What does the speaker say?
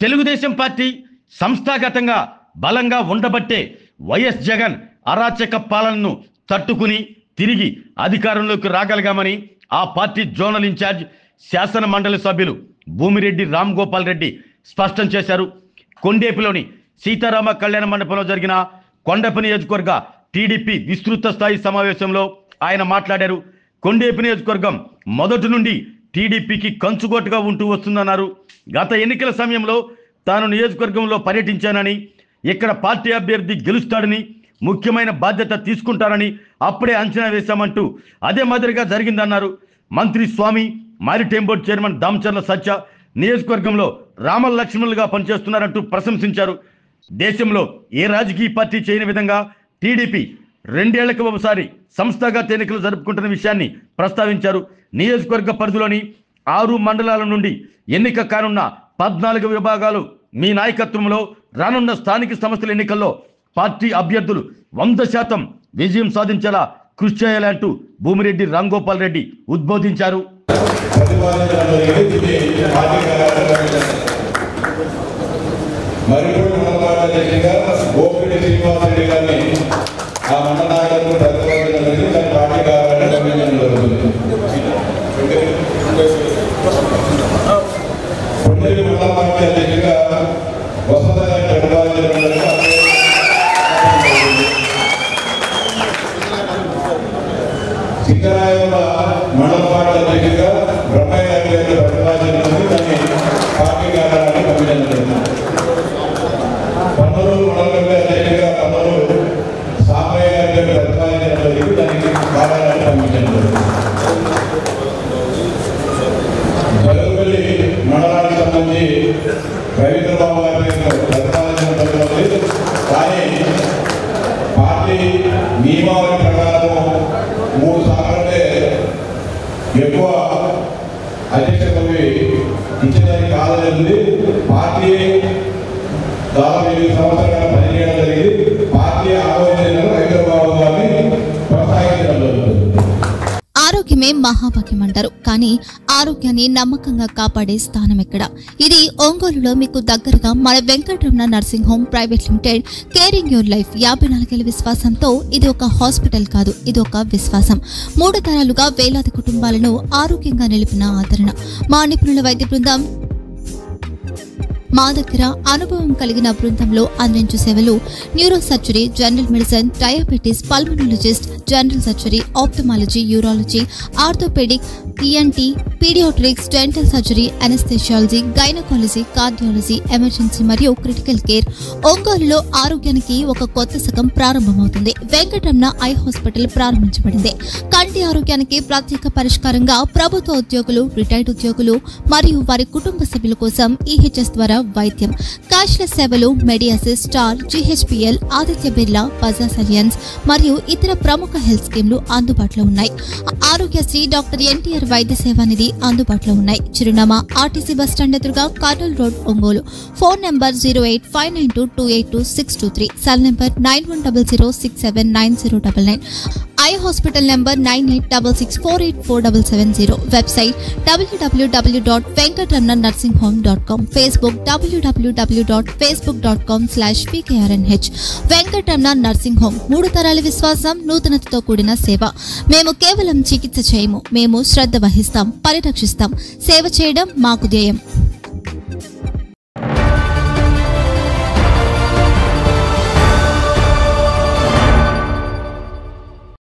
Telugu Desam party సంస్థాగతంగా బలంగా ఉండబట్టే వైఎస్ జగన్ అరాచక పాలనను తట్టుకుని తిరిగి అధికారంలోకి రాగలిగామని ఆ పార్టీ జోనల్ ఇన్ఛార్జ్ శాసన మండలి సభ్యులు భూమిరెడ్డి రామ్ గోపాల్ రెడ్డి స్పష్టం చేశారు. కొండేపులోని సీతారామ కళ్యాణ మండపంలో జరిగిన కొండపి నియోజకవర్గ టీడీపీ విస్తృత స్థాయి సమావేశంలో ఆయన మాట్లాడారు. కొండేపి నియోజకవర్గం మొదటి నుండి టీడీపీకి కంచుకోటగా ఉంటూ వస్తుందన్నారు. గత ఎన్నికల సమయంలో తాను నియోజకవర్గంలో పర్యటించానని, ఇక్కడ పార్టీ అభ్యర్థి గెలుస్తాడని, ముఖ్యమైన బాధ్యత తీసుకుంటారని అప్పుడే అంచనా వేశామంటూ అదే మాదిరిగా జరిగిందన్నారు. మంత్రి స్వామి, మారిటైమ్ బోర్డు చైర్మన్ దామచర్ల సత్య నియోజకవర్గంలో రామల లక్ష్మణులుగా పనిచేస్తున్నారంటూ ప్రశంసించారు. దేశంలో ఏ రాజకీయ పార్టీ చేయని విధంగా టీడీపీ 2 ఏళ్లకు ఒకసారి సంస్థాగత ఎన్నికలు జరుపుకుంటున్న విషయాన్ని ప్రస్తావించారు. నియోజకవర్గ పరిధిలోని 6 మండలాల నుండి ఎన్నిక కానున్న 14 విభాగాలు మీ నాయకత్వంలో రానున్న స్థానిక సంస్థల ఎన్నికల్లో పార్టీ అభ్యర్థులు 100% విజయం సాధించేలా కృషి చేయాలంటూ భూమిరెడ్డి రామ్ గోపాల్ రెడ్డి ఉద్బోధించారు. సిద్ధరాయల మండల పార్టీ అధ్యక్షుడిగా బ్రహ్మయ్య గారి ప్రతిపాదించి దాన్ని పార్టీ కార్యాలయాన్ని పంపించడం జరిగింది. పన్నూరు మండల కమిటీ అధ్యక్షుడిగా పన్నూరు సామయ్య గారి ప్రతిపాదించడం జరిగింది. దానికి కార్యాలయాన్ని పంపించడం జరిగింది. జరుగుపల్లి మండలానికి సంబంధించి రవీంద్రబాబు గారి ప్రతిపాదించడం జరిగింది. కానీ పార్టీ నియమావళి ప్రకారం 3 సార్లు ఎక్కువ అధ్యక్ష పదవి ఇచ్చేదానికి కాదని పార్టీ దాదాపు 8 సంవత్సరాలు పనిచేయడం జరిగింది. పార్టీ ఆలోచన హైదరాబాద్ గారిని కొనసాగించడం జరుగుతుంది. ఆరోగ్యమే మహాభాగ్యం అంటారు, కానీ ఆరోగ్యాన్ని నమ్మకంగా కాపాడే స్థానం ఎక్కడ? ఇది ఒంగోలులో మీకు దగ్గరగా మన Venkataramana nursing home private limited. Caring your life 54 ఏళ్ల విశ్వాసంతో ఇది ఒక హాస్పిటల్ కాదు, ఇది ఒక విశ్వాసం. 3 తరాలుగా వేలాది కుటుంబాలను ఆరోగ్యంగా నిలిపిన ఆదరణ. మా నిపుణుల వైద్య బృందం మా దగ్గర అనుభవం కలిగిన బృందంలో అందించే సేవలు neuro surgery, general medicine, diabetes, pulmonologist, general surgery, ophthalmology, urology, orthopaedic, ENT, paediatrics, dental surgery, anaesthesiology, gynaecology, cardiology, emergency మరియు క్రిటికల్ కేర్. ఒంగోలులో ఆరోగ్యానికి ఒక కొత్త శకం ప్రారంభమవుతుంది. వెంకటరమణ ఐ హాస్పిటల్ ప్రారంభించబడింది. కంటి ఆరోగ్యానికి ప్రత్యేక పరిష్కారంగా ప్రభుత్వ ఉద్యోగులు, రిటైర్డ్ ఉద్యోగులు మరియు వారి కుటుంబ సభ్యుల కోసం ఈహెచ్ఎస్ ద్వారా వైద్యం, క్యాష్లెస్ సేవలు, మెడియాసిస్, స్టార్, జీహెచ్పిఎల్, ఆదిత్య బిర్లా, బజాజ్ అలియన్స్ మరియు ఇతర ప్రముఖ హెల్త్ స్కీమ్లు అందుబాటులో ఉన్నాయి. ఆరోగ్యశ్రీ, డాక్టర్ ఎన్టీఆర్ వైద్య సేవా నిధి అందుబాటులో ఉన్నాయి. చిరునామా ఆర్టీసీ బస్టాండ్ ఎదురుగా, Kurnool road, Ongole. Phone number 08592282623, cell number 9100679099, eye hospital number 9866484770, website www.venkatramananursinghome.com, Facebook www.facebook.com/pkrnh. Venkataramana nursing home, 3 తరాల విశ్వాసం, నూతనతతో కూడిన సేవ. మేము కేవలం చికిత్స చేయము, మేము శ్రద్ధ వహిస్తాం, పరిరక్షిస్తాం. సేవ చేయడం మాకు ధ్యేయం.